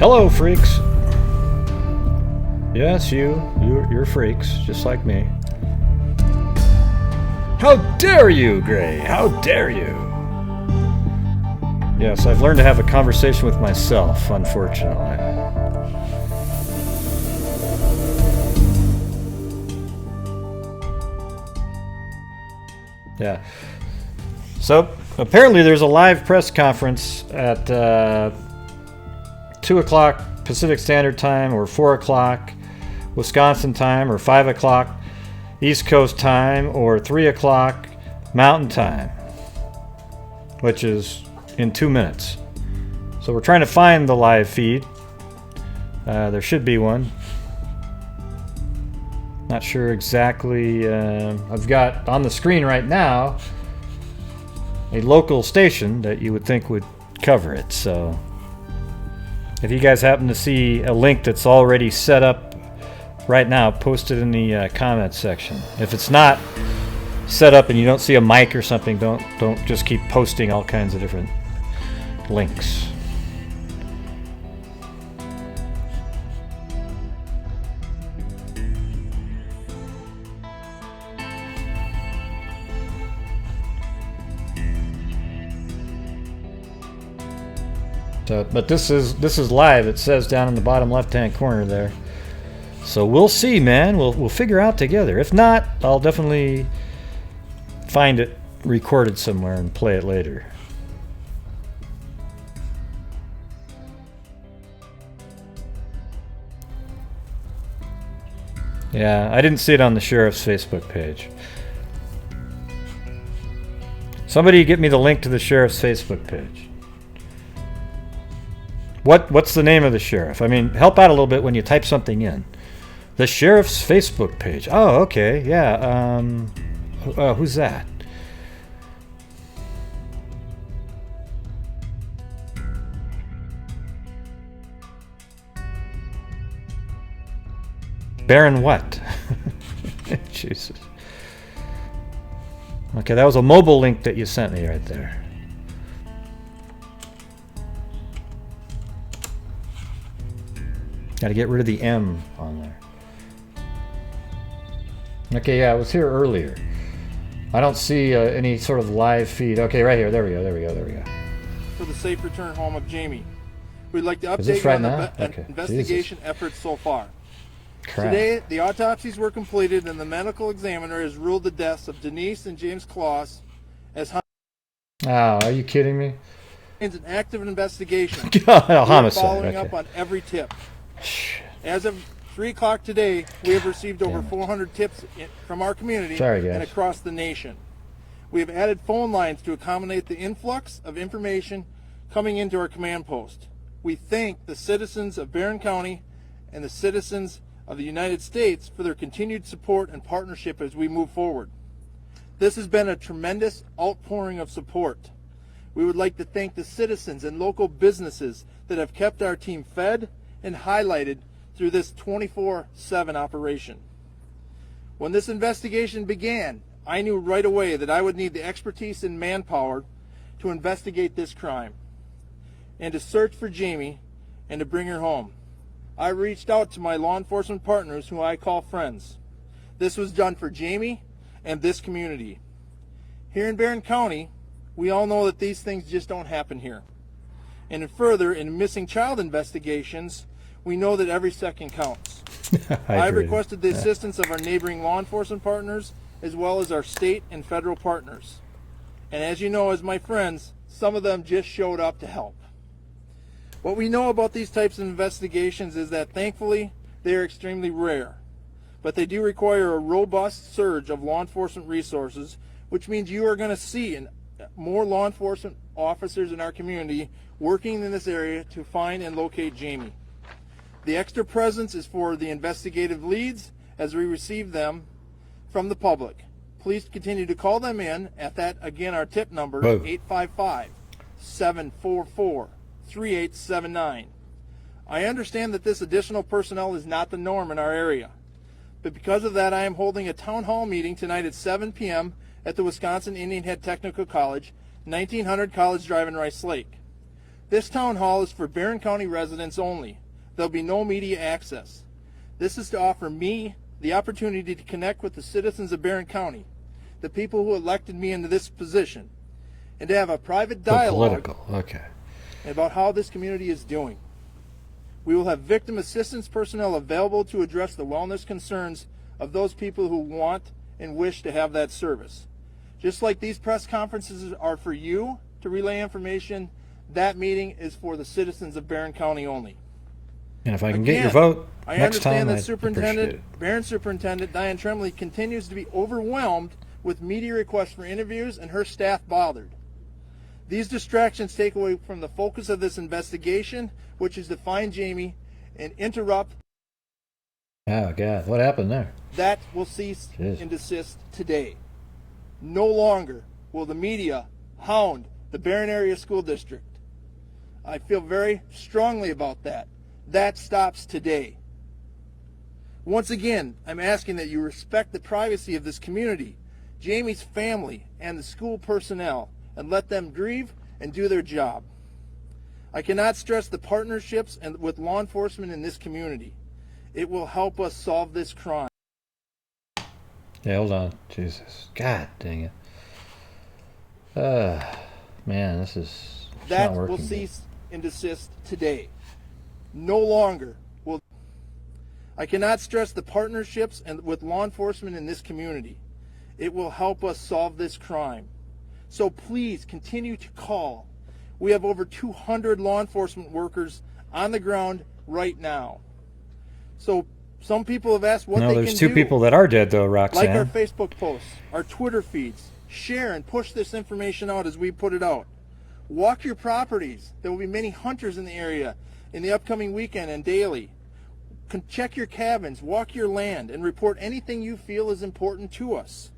Hello, freaks. Yes, you're freaks, just like me. How dare you, Gray? How dare you? Yes, I've learned to have a conversation with myself, unfortunately. Yeah. So, apparently there's a live press conference at 2 o'clock Pacific Standard Time, or 4 o'clock Wisconsin time, or 5 o'clock East Coast time, or 3 o'clock Mountain Time, which is in 2 minutes. So we're trying to find the live feed. There should be one. Not sure exactly. I've got on the screen right now a local station that you would think would cover it. So if you guys happen to see a link that's already set up right now, post it in the comments section. If it's not set up and you don't see a mic or something, don't just keep posting all kinds of different links. So, but this is live. It says down in the bottom left-hand corner there. So we'll see, man. We'll figure out together. If not, I'll definitely find it recorded somewhere and play it later. Yeah, I didn't see it on the sheriff's Facebook page. Somebody get me the link to the sheriff's Facebook page. What's the name of the sheriff? I mean, help out a little bit when you type something in. The sheriff's Facebook page. Oh, okay, yeah. Who's that? Baron what? Jesus. Okay, that was a mobile link that you sent me right there. Got to get rid of the M on there. Okay, yeah, I was here earlier. I don't see any sort of live feed. Okay, right here. There we go. For the safe return home of Jayme. We'd like to Is this update right on now? the Okay. investigation Jesus. efforts so far. Crap. Today, the autopsies were completed and the medical examiner has ruled the deaths of Denise and James Closs as Oh, are you kidding me? an active investigation. Homicide. Following Okay. up on every tip. As of 3 o'clock today, we have received over 400 tips from our community and across the nation. We have added phone lines to accommodate the influx of information coming into our command post. We thank the citizens of Barron County and the citizens of the United States for their continued support and partnership as we move forward. This has been a tremendous outpouring of support. We would like to thank the citizens and local businesses that have kept our team fed and highlighted through this 24/7 operation. When this investigation began, I knew right away that I would need the expertise and manpower to investigate this crime and to search for Jayme and to bring her home. I reached out to my law enforcement partners, who I call friends. This was done for Jayme and this community. Here in Barron County, we all know that these things just don't happen here. And further, in missing child investigations, we know that every second counts. I've requested the assistance of our neighboring law enforcement partners, as well as our state and federal partners. And as you know, as my friends, some of them just showed up to help. What we know about these types of investigations is that thankfully they are extremely rare, but they do require a robust surge of law enforcement resources, which means you are going to see more law enforcement officers in our community working in this area to find and locate Jayme. The extra presence is for the investigative leads as we receive them from the public. Please continue to call them in at that, again, our tip number, 855-744-3879. I understand that this additional personnel is not the norm in our area, but because of that, I am holding a town hall meeting tonight at 7 p.m. at the Wisconsin Indian Head Technical College, 1900 College Drive in Rice Lake. This town hall is for Barron County residents only. There'll be no media access. This is to offer me the opportunity to connect with the citizens of Barron County, the people who elected me into this position, and to have a private dialogue about how this community is doing. We will have victim assistance personnel available to address the wellness concerns of those people who want and wish to have that service. Just like these press conferences are for you to relay information, that meeting is for the citizens of Barron County only. And if I can get your vote I next time, understand that it. Barron Superintendent Diane Tremblay continues to be overwhelmed with media requests for interviews and her staff bothered. These distractions take away from the focus of this investigation, which is to find Jayme and interrupt. Oh, God. What happened there? That will cease and desist today. No longer will the media hound the Barron Area School District. I feel very strongly about that. That stops today. Once again, I'm asking that you respect the privacy of this community, Jayme's family, and the school personnel, and let them grieve and do their job. I cannot stress the partnerships with law enforcement in this community. It will help us solve this crime. Yeah, hold on. Jesus. God dang it. Man, this is that not working. Will cease and desist today. No longer will. I cannot stress the partnerships with law enforcement in this community. It will help us solve this crime. So please continue to call. We have over 200 law enforcement workers on the ground right now. So some people have asked what they can do. No, there's two people that are dead, though, Roxanne. Like our Facebook posts, our Twitter feeds. Share and push this information out as we put it out. Walk your properties. There will be many hunters in the area in the upcoming weekend and daily. Check your cabins, walk your land, and report anything you feel is important to us.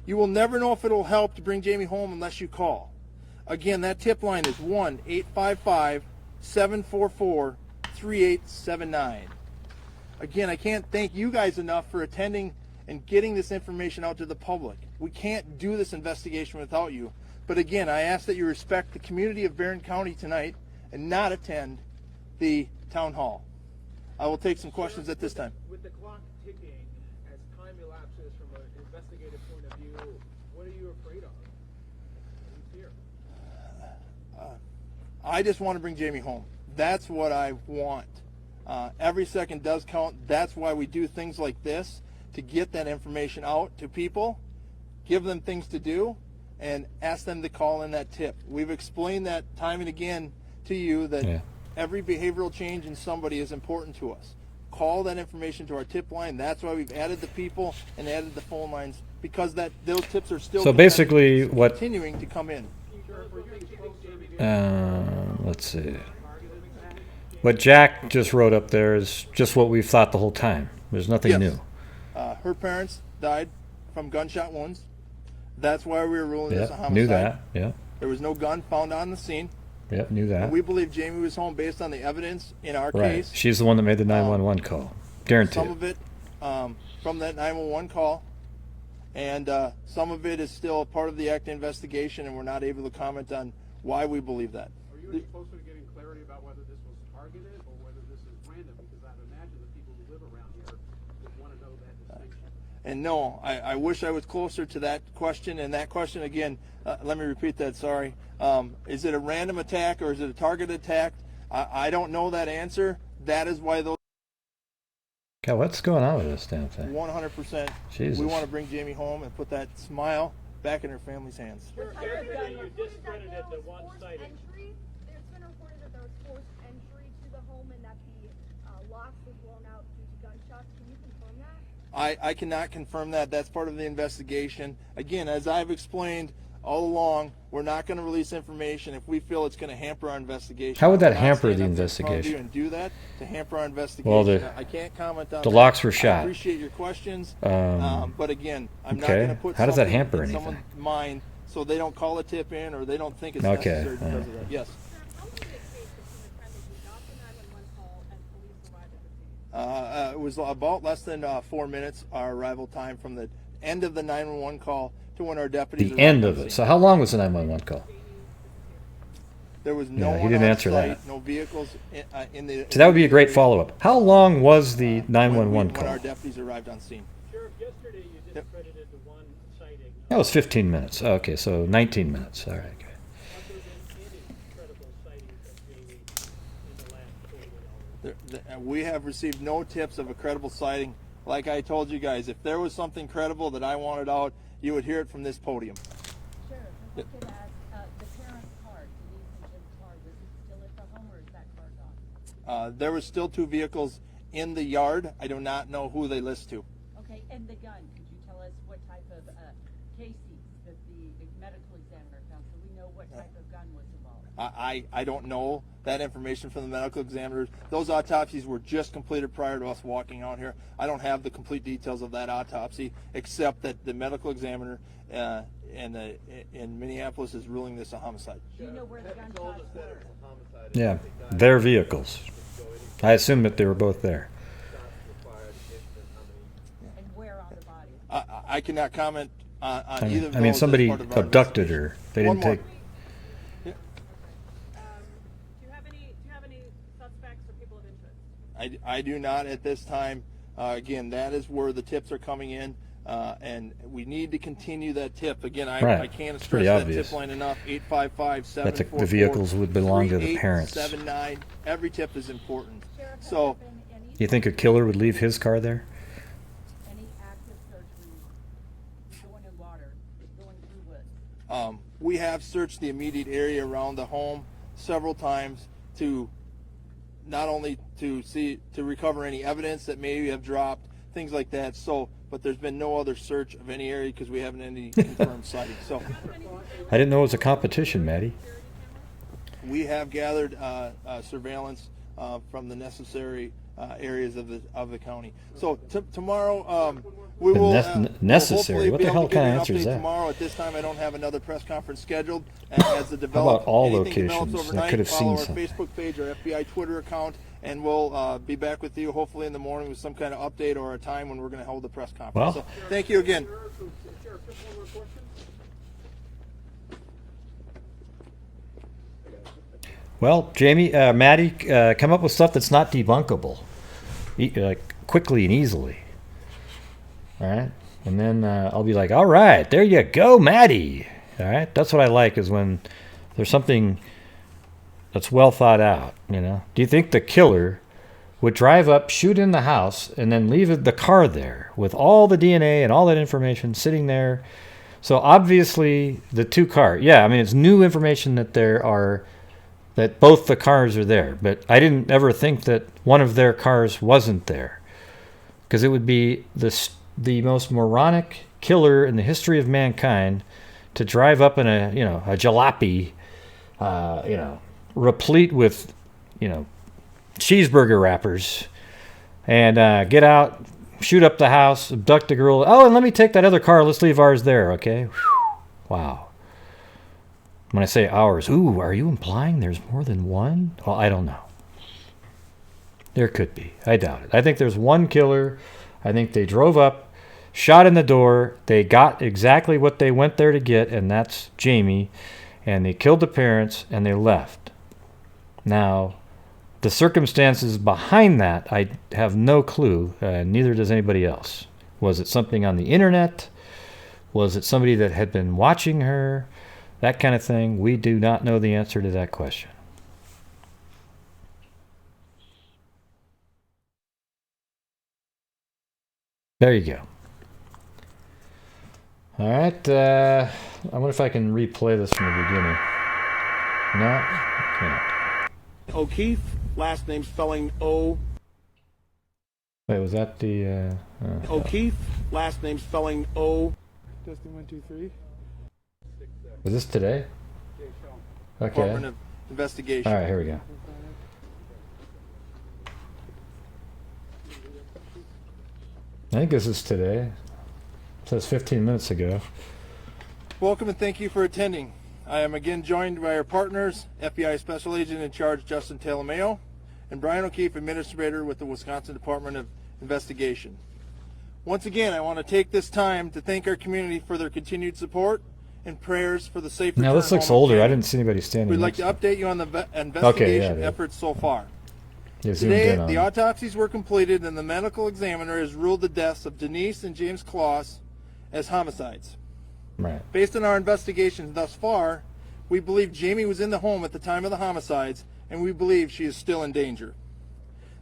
You will never know if it will help to bring Jayme home unless you call. Again, that tip line is 1-855-744-3879. Again, I can't thank you guys enough for attending and getting this information out to the public. We can't do this investigation without you. But again, I ask that you respect the community of Barron County tonight and not attend the town hall. I will take some questions at this time. With the clock ticking, as time elapses from an investigative point of view, what are you afraid of? What do you fear? I just want to bring Jayme home. That's what I want. Every second does count. That's why we do things like this, to get that information out to people, give them things to do, and ask them to call in that tip. We've explained that time and again to you that every behavioral change in somebody is important to us. Call that information to our tip line. That's why we've added the people and added the phone lines, because those tips are still continuing to come in. Let's see. What Jack just wrote up there is just what we've thought the whole time. There's nothing new. Her parents died from gunshot wounds. That's why we were ruling this a homicide. Knew that. Yeah. There was no gun found on the scene. Yep, knew that. And we believe Jayme was home based on the evidence in our case. She's the one that made the 911 call. Guaranteed. Some of it from that 911 call, and some of it is still a part of the active investigation, and we're not able to comment on why we believe that. Are you supposed to be getting clarity about whether this was targeted or whether this is random? Because I'd imagine the people who live around here would want to know that distinction. And no, I wish I was closer to that question. And that question, again, let me repeat that, sorry. Is it a random attack or is it a targeted attack? I don't know that answer. That is why those... God, what's going on with this damn thing? 100%. Jesus. We want to bring Jayme home and put that smile back in her family's hands. You discredited the one-sided entry. There's been reported that there was forced entry to the home and that the locks were blown out due to gunshots. Can you confirm that? I cannot confirm that. That's part of the investigation. Again, as I've explained all along, we're not going to release information if we feel it's going to hamper our investigation. How would that hamper the investigation? And do that to hamper our investigation. Well, I can't comment on the that. locks were shot. I appreciate your questions, but again, I'm not going to put how does that something hamper in anything? someone's mind so they don't call a tip in or they don't think it's necessary because of that. Yes. It was about less than 4 minutes, our arrival time from the end of the 911 call to when our deputies... The end of it. So how long was the 911 call? There was no he one didn't on answer site, that. no vehicles in the... So that would be a great follow-up. How long was the 911 when call? our deputies arrived on scene. Sheriff, yesterday you discredited the one sighting. That was 15 minutes. Oh, okay, so 19 minutes. All right. Okay. Have there been any credible sightings of Jayme in the last 48 hours? We have received no tips of a credible sighting. Like I told you guys, if there was something credible that I wanted out, you would hear it from this podium. Sheriff, if I could ask, the parent's car, Denise and Jim's car, was it still at the home or is that car gone? There were still 2 vehicles in the yard. I do not know who they list to. Okay, and the gun, could you tell us what type of casings that the medical examiner found so we know what type of gun was involved? I don't know that information from the medical examiners. Those autopsies were just completed prior to us walking out here. I don't have the complete details of that autopsy, except that the medical examiner in Minneapolis is ruling this a homicide. Do you know where the gunshots were? Yeah, their vehicles. I assume that they were both there. And where on the body? I cannot comment on either of those. I mean, as somebody part of our abducted investigation. her. They didn't One more. take. Do you have any suspects or people of interest? I do not at this time. Again, that is where the tips are coming in, and we need to continue that tip. Again, I can't It's stress pretty that obvious. tip line enough. 855-744-3879. That the vehicles would belong to the parents. Every tip is important. Sheriff, has So, there been any You think a killer would leave his car there? Any active surgery, going in water, going through woods? we have searched the immediate area around the home several times to not only to recover any evidence that may have dropped, things like that. So, but there's been no other search of any area because we haven't any confirmed sightings. So, I didn't know it was a competition, Maddie. we have gathered surveillance from the necessary areas of the county. So tomorrow we will necessary. we'll What the hell kind of answer answer is that? Tomorrow at this time, I don't have another press conference scheduled. As the How about all anything develops locations? I overnight, could have follow seen our something. Facebook page, our FBI Twitter account, and we'll be back with you hopefully in the morning with some kind of update or a time when we're going to hold the press conference. Well, so thank you again. Sheriff, just one more question. Well, Jayme, Maddie, come up with stuff that's not debunkable, quickly and easily. All right, and then I'll be like, all right, there you go, Maddie. All right, that's what I like, is when there's something that's well thought out. You know, do you think the killer would drive up, shoot in the house, and then leave the car there with all the DNA and all that information sitting there? So obviously, the two cars. Yeah, I mean, it's new information that that both the cars are there, but I didn't ever think that one of their cars wasn't there, because it would be the most moronic killer in the history of mankind to drive up in a jalopy, replete with cheeseburger wrappers, and get out, shoot up the house, abduct a girl. Oh, and let me take that other car. Let's leave ours there, okay? Whew. Wow. When I say ours, ooh, are you implying there's more than one? Well, I don't know. There could be. I doubt it. I think there's one killer. I think they drove up, shot in the door. They got exactly what they went there to get, and that's Jayme. And they killed the parents, and they left. Now, the circumstances behind that, I have no clue. Neither does anybody else. Was it something on the internet? Was it somebody that had been watching her? That kind of thing. We do not know the answer to that question. There you go. All right. I wonder if I can replay this from the beginning. No, I can't. O'Keefe, last name spelling O. Wait, was that the... O'Keefe, last name spelling O. Testing 1, 2, 3. Was this today? Okay. Department of Investigation. All right, here we go. I think this is today. It says 15 minutes ago. Welcome and thank you for attending. I am again joined by our partners, FBI Special Agent in Charge Justin Talameo, and Brian O'Keefe, Administrator with the Wisconsin Department of Investigation. Once again, I want to take this time to thank our community for their continued support and prayers for the safe return. Now this looks older. I didn't see anybody standing. We'd like to update you on the investigation efforts so far. Today, the autopsies were completed and the medical examiner has ruled the deaths of Denise and Jayme Closs as homicides. Right. Based on our investigations thus far, we believe Jayme was in the home at the time of the homicides, and we believe she is still in danger.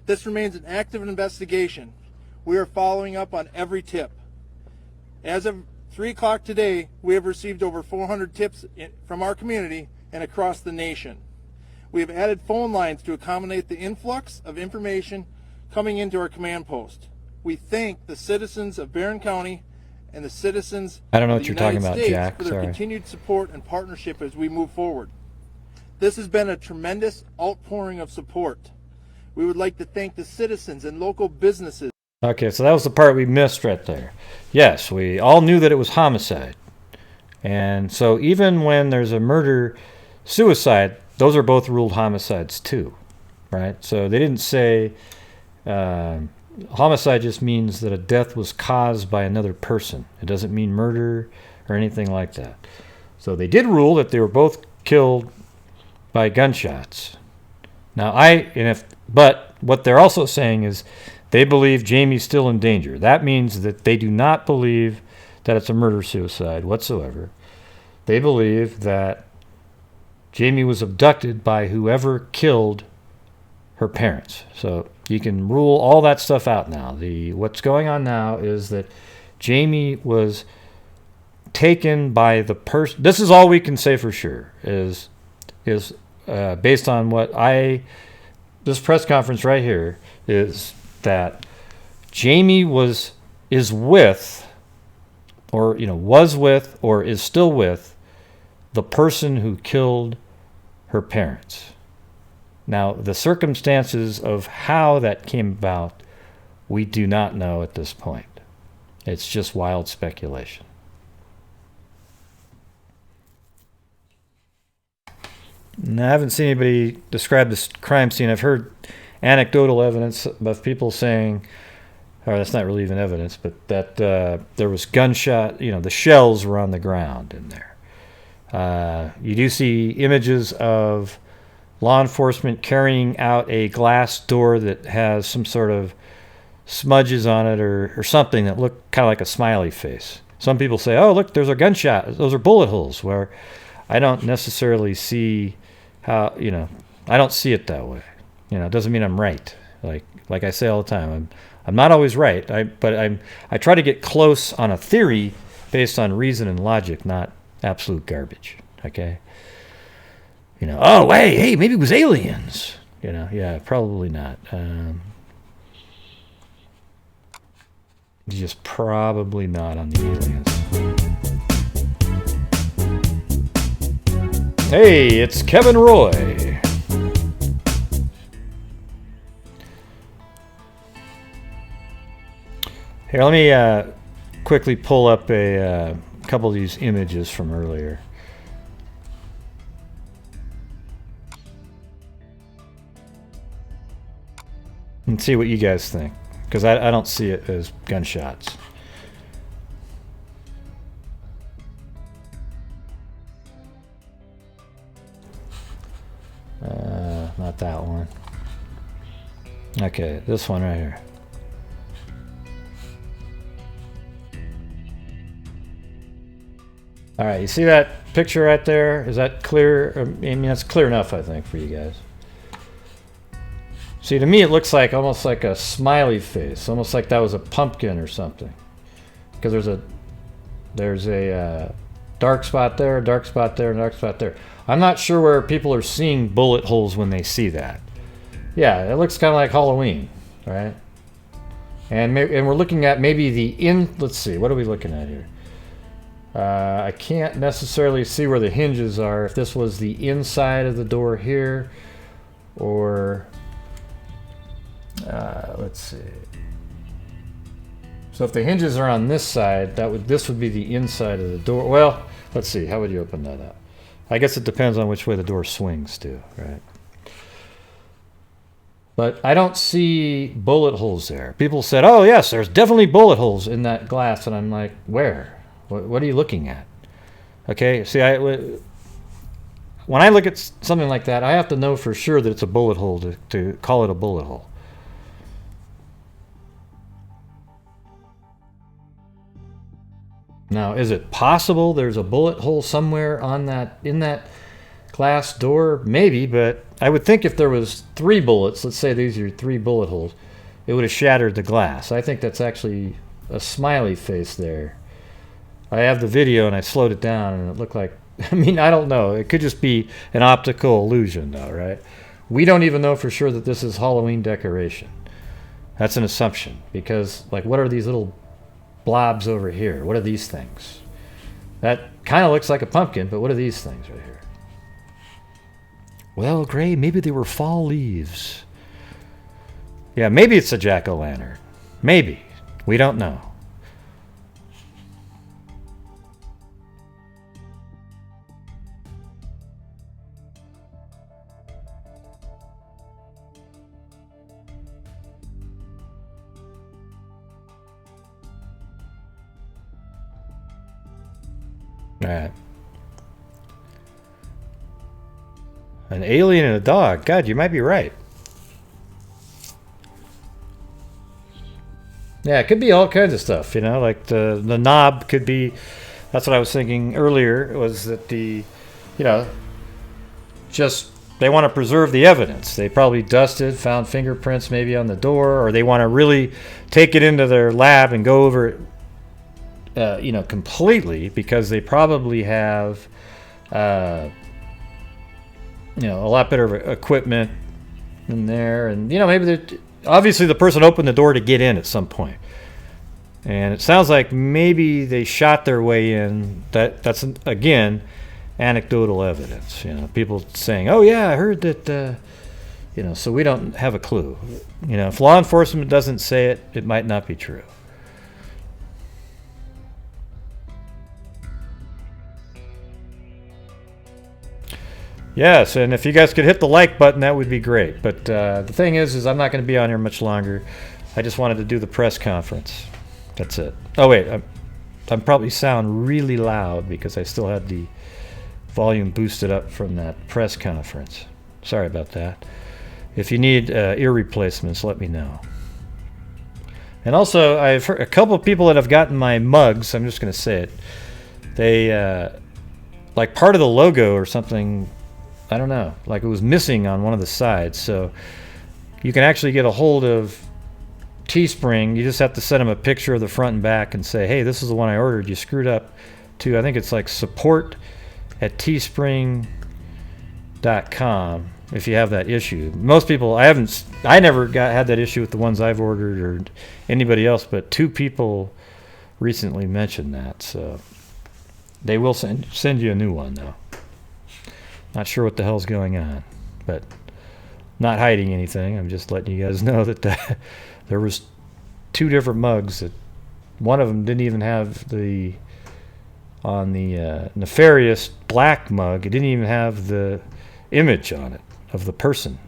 This remains an active investigation. We are following up on every tip. As of 3 o'clock today, we have received over 400 tips from our community and across the nation. We have added phone lines to accommodate the influx of information coming into our command post. We thank the citizens of Barron County and the citizens I don't know of what the you're United talking about, States Jack. for their Sorry. continued support and partnership as we move forward. This has been a tremendous outpouring of support. We would like to thank the citizens and local businesses. Okay, so that was the part we missed right there. Yes, we all knew that it was homicide. And so even when there's a murder-suicide, those are both ruled homicides too, right? So they didn't say homicide just means that a death was caused by another person. It doesn't mean murder or anything like that. So they did rule that they were both killed by gunshots. Now but what they're also saying is they believe Jayme's still in danger. That means that they do not believe that it's a murder-suicide whatsoever. They believe that Jayme was abducted by whoever killed her parents. So you can rule all that stuff out now. What's going on now is that Jayme was taken by the person. This is all we can say for sure is based on what this press conference right here is that Jayme was with or is still with the person who killed her parents. Now, the circumstances of how that came about, we do not know at this point. It's just wild speculation. Now, I haven't seen anybody describe this crime scene. I've heard anecdotal evidence of people saying, or that's not really even evidence, but that there was gunshot, the shells were on the ground in there. You do see images of law enforcement carrying out a glass door that has some sort of smudges on it or something that look kind of like a smiley face. Some people say, oh, look, there's a gunshot. Those are bullet holes, where I don't necessarily see how, I don't see it that way. It doesn't mean I'm right. Like I say all the time, I'm not always right. I try to get close on a theory based on reason and logic, not absolute garbage. Okay. Oh, hey, maybe it was aliens. Yeah, probably not. Just probably not on the aliens. Hey, it's Kevin Roy. Here, let me quickly pull up a couple of these images from earlier. And see what you guys think, because I don't see it as gunshots. Not that one. Okay, this one right here. All right, you see that picture right there? Is that clear? I mean, that's clear enough, I think, for you guys. See, to me, it looks like almost like a smiley face, almost like that was a pumpkin or something. Because there's a dark spot there, a dark spot there, and a dark spot there. I'm not sure where people are seeing bullet holes when they see that. Yeah, it looks kind of like Halloween, right? And we're looking at maybe let's see, what are we looking at here? I can't necessarily see where the hinges are, if this was the inside of the door here, or let's see. So if the hinges are on this side, this would be the inside of the door. Well, let's see, how would you open that up? I guess it depends on which way the door swings too, right? But I don't see bullet holes there. People said, oh yes, there's definitely bullet holes in that glass, and I'm like, where? What are you looking at? Okay, see, when I look at something like that, I have to know for sure that it's a bullet hole to call it a bullet hole. Now, is it possible there's a bullet hole somewhere in that glass door? Maybe, but I would think if there was 3 bullets, let's say these are 3 bullet holes, it would have shattered the glass. I think that's actually a smiley face there. I have the video and I slowed it down and it looked like, I mean, I don't know. It could just be an optical illusion though, right? We don't even know for sure that this is Halloween decoration. That's an assumption because, like, what are these little blobs over here? What are these things? That kind of looks like a pumpkin, but what are these things right here? Well, Gray, maybe they were fall leaves. Yeah, maybe it's a jack-o'-lantern. Maybe. We don't know. All right. An alien and a dog. God, you might be right. Yeah, it could be all kinds of stuff, you know, like the knob could be, that's what I was thinking earlier, was that just they want to preserve the evidence. They probably dusted, found fingerprints maybe on the door, or they want to really take it into their lab and go over it completely, because they probably have, a lot better equipment in there. And, maybe obviously the person opened the door to get in at some point. And it sounds like maybe they shot their way in. That's, again, anecdotal evidence. People saying, oh, yeah, I heard that, so we don't have a clue. If law enforcement doesn't say it, it might not be true. Yes, and if you guys could hit the like button, that would be great. But the thing is I'm not going to be on here much longer. I just wanted to do the press conference. That's it. Oh, wait. I'm probably sound really loud because I still had the volume boosted up from that press conference. Sorry about that. If you need ear replacements, let me know. And also, I've heard a couple of people that have gotten my mugs. I'm just going to say it. They, like part of the logo or something, I don't know, like it was missing on one of the sides. So you can actually get a hold of Teespring. You just have to send them a picture of the front and back and say, hey, this is the one I ordered. You screwed up to, I think it's like support@teespring.com if you have that issue. Most people, I never had that issue with the ones I've ordered or anybody else, but 2 people recently mentioned that. So they will send you a new one though. Not sure what the hell's going on, but not hiding anything. I'm just letting you guys know that there was 2 different mugs that one of them didn't even have on the Nefarious black mug, it didn't even have the image on it of the person.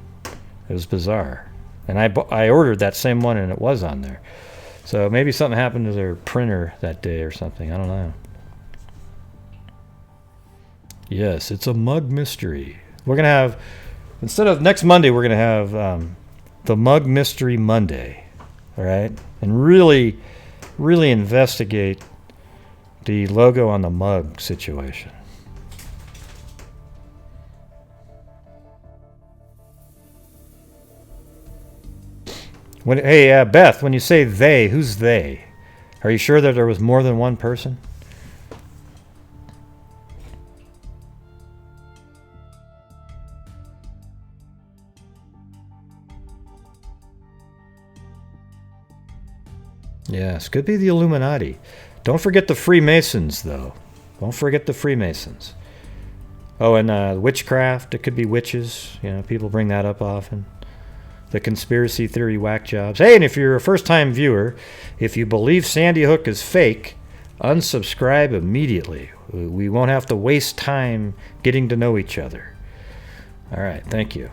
It was bizarre. And I ordered that same one and it was on there. So maybe something happened to their printer that day or something. I don't know. Yes, it's a mug mystery. We're going to have, instead of next Monday, we're going to have the Mug Mystery Monday. All right? And really, really investigate the logo on the mug situation. Hey, Beth, when you say they, who's they? Are you sure that there was more than one person? Yes, could be the Illuminati. Don't forget the Freemasons, though. Don't forget the Freemasons. Oh, and witchcraft. It could be witches. People bring that up often. The conspiracy theory whack jobs. Hey, and if you're a first-time viewer, if you believe Sandy Hook is fake, unsubscribe immediately. We won't have to waste time getting to know each other. All right, thank you.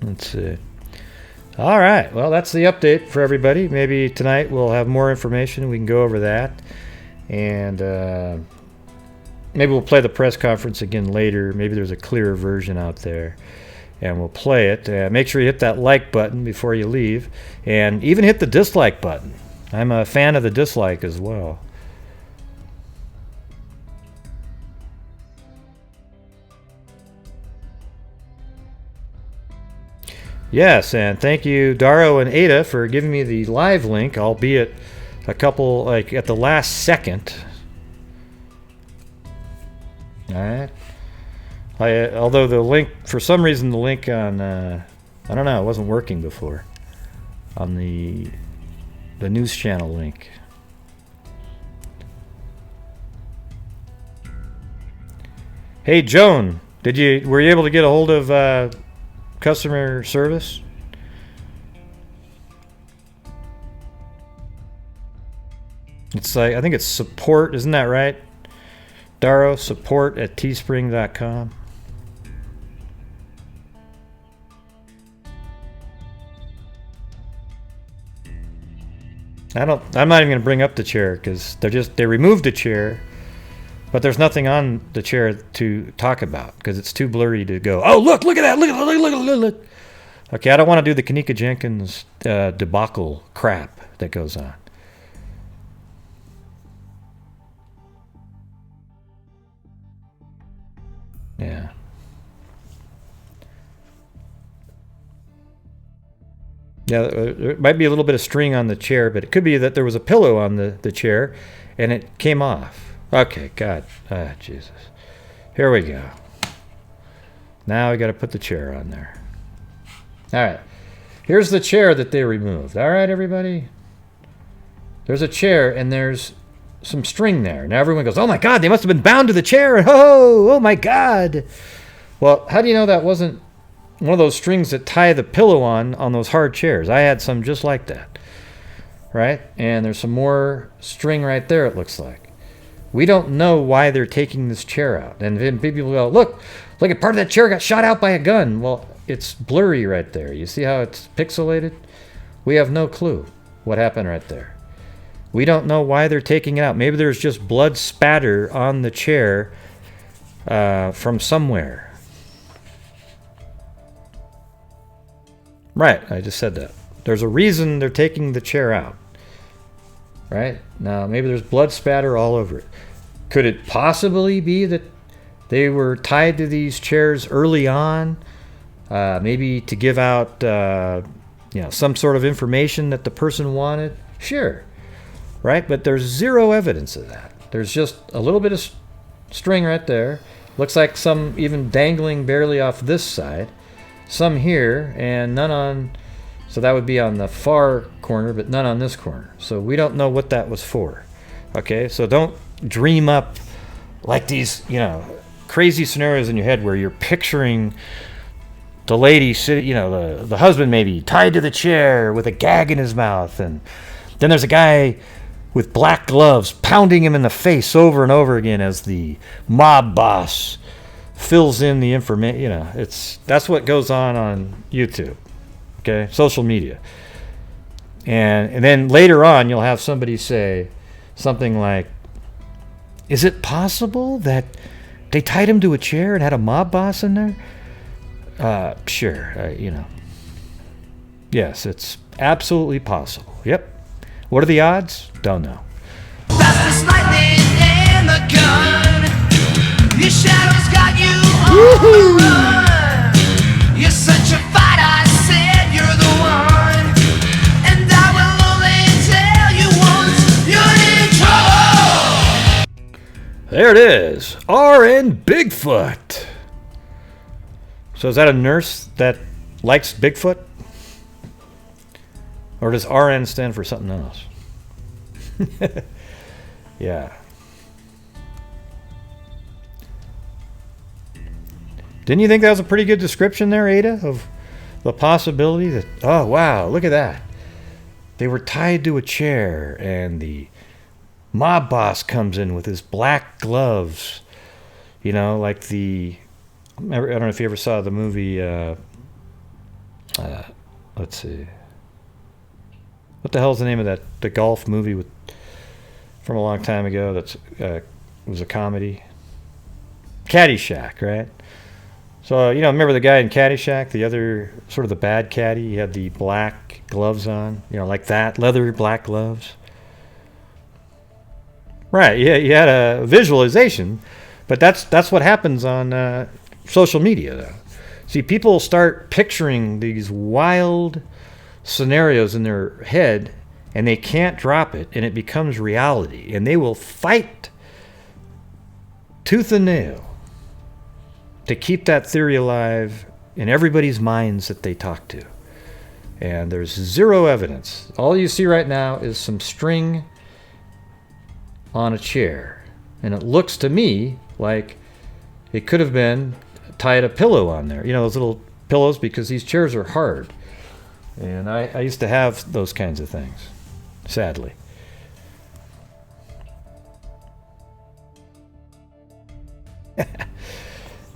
Let's see. All right. Well, that's the update for everybody. Maybe tonight we'll have more information. We can go over that. And maybe we'll play the press conference again later. Maybe there's a clearer version out there. And we'll play it. Make sure you hit that like button before you leave. And even hit the dislike button. I'm a fan of the dislike as well. Yes, and thank you, Daro and Ada, for giving me the live link, albeit a couple, like, at the last second. Alright. Although the link, for some reason, the link on, I don't know, it wasn't working before. On the news channel link. Hey, Joan, were you able to get a hold of, customer service? It's like, I think it's support, isn't that right? Daro, support at teespring.com. I'm not even going to bring up the chair because they removed the chair, but there's nothing on the chair to talk about because it's too blurry to go, oh, look at that, look. Okay, I don't want to do the Kanika Jenkins debacle crap that goes on. Yeah. Yeah, there might be a little bit of string on the chair, but it could be that there was a pillow on the chair and it came off. Okay, God. Ah, Jesus. Here we go. Now we got to put the chair on there. All right. Here's the chair that they removed. All right, everybody. There's a chair and there's some string there. Now everyone goes, oh my God, they must have been bound to the chair. Oh my God. Well, how do you know that wasn't one of those strings that tie the pillow on those hard chairs? I had some just like that. Right? And there's some more string right there, it looks like. We don't know why they're taking this chair out. And then people go, look at part of that chair got shot out by a gun. Well, it's blurry right there. You see how it's pixelated? We have no clue what happened right there. We don't know why they're taking it out. Maybe there's just blood spatter on the chair from somewhere. Right, I just said that. There's a reason they're taking the chair out. Right? Now, maybe there's blood spatter all over it. Could it possibly be that they were tied to these chairs early on? Maybe to give out some sort of information that the person wanted? Sure. Right? But there's zero evidence of that. There's just a little bit of string right there. Looks like some even dangling barely off this side. Some here, and none on... So that would be on the far corner, but none on this corner. So we don't know what that was for. Okay? So don't dream up like these, crazy scenarios in your head where you're picturing the lady sitting, the husband maybe tied to the chair with a gag in his mouth, and then there's a guy with black gloves pounding him in the face over and over again as the mob boss fills in the information. That's what goes on YouTube. Okay, social media. And then later on you'll have somebody say something like, is it possible that they tied him to a chair and had a mob boss in there? Sure, Yes, it's absolutely possible. Yep. What are the odds? Don't know. Fastest lightning and the gun. Your shadow's got you on the run. You're such a fight, I said you're the one. And I will only tell you once you're in trouble. There it is. RN Bigfoot. So is that a nurse that likes Bigfoot? Or does RN stand for something else? Yeah. Didn't you think that was a pretty good description there, Ada, of the possibility that, oh, wow, look at that. They were tied to a chair, and the mob boss comes in with his black gloves. Like I don't know if you ever saw the movie let's see. What the hell's the name of the golf movie from a long time ago that's was a comedy? Caddyshack, right? So, remember the guy in Caddyshack, the other, sort of the bad caddy? He had the black gloves on, like that, leather black gloves. Right, yeah, you had a visualization, but that's what happens on social media, though. See, people start picturing these wild scenarios in their head, and they can't drop it, and it becomes reality, and they will fight tooth and nail to keep that theory alive in everybody's minds that they talk to. And there's zero evidence. All you see right now is some string on a chair, and it looks to me like it could have been tied a pillow on there. Those little pillows, because these chairs are hard. And I used to have those kinds of things, sadly.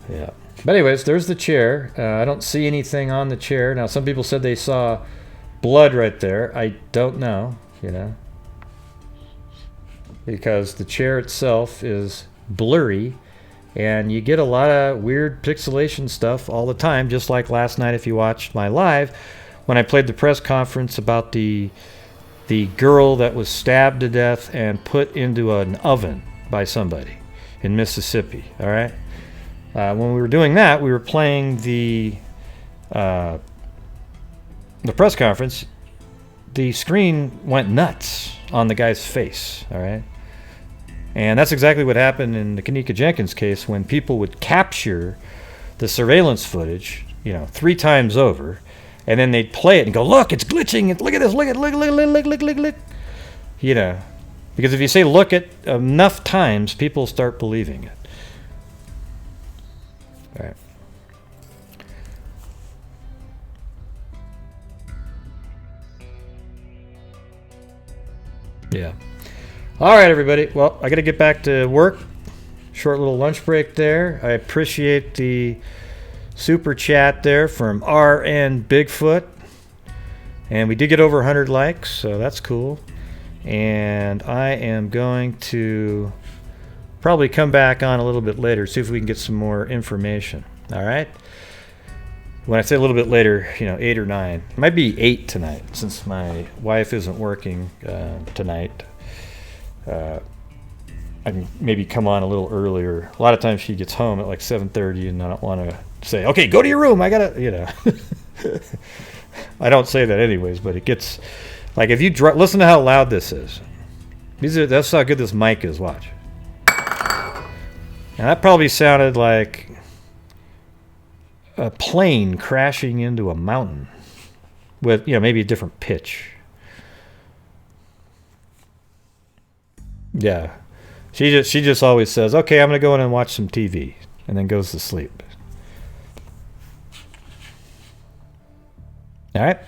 Yeah. But anyways, there's the chair. I don't see anything on the chair. Now, some people said they saw blood right there. I don't know, because the chair itself is blurry, and you get a lot of weird pixelation stuff all the time, just like last night if you watched my live when I played the press conference about the girl that was stabbed to death and put into an oven by somebody in Mississippi, all right? When we were doing that, we were playing the press conference. The screen went nuts on the guy's face, all right? And that's exactly what happened in the Kanika Jenkins case, when people would capture the surveillance footage, 3 times over, and then they'd play it and go, look, it's glitching. Look at this. Look. Because if you say look it enough times, people start believing it. All right. Yeah. All right, everybody. Well, I got to get back to work. Short little lunch break there. I appreciate the super chat there from RN Bigfoot. And we did get over 100 likes, so that's cool. And I am going to probably come back on a little bit later, see if we can get some more information. All right? When I say a little bit later, 8 or 9. It might be 8 tonight, since my wife isn't working tonight. I can maybe come on a little earlier. A lot of times she gets home at like 7:30, and I don't want to say, okay, go to your room. I got to, I don't say that anyways, but it gets, like, if you listen to how loud this is. That's how good this mic is. Watch. And that probably sounded like a plane crashing into a mountain with, maybe a different pitch. Yeah. She just always says, okay, I'm going to go in and watch some TV, and then goes to sleep. All right.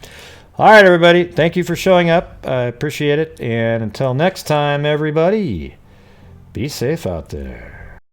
All right, everybody. Thank you for showing up. I appreciate it. And until next time, everybody, be safe out there.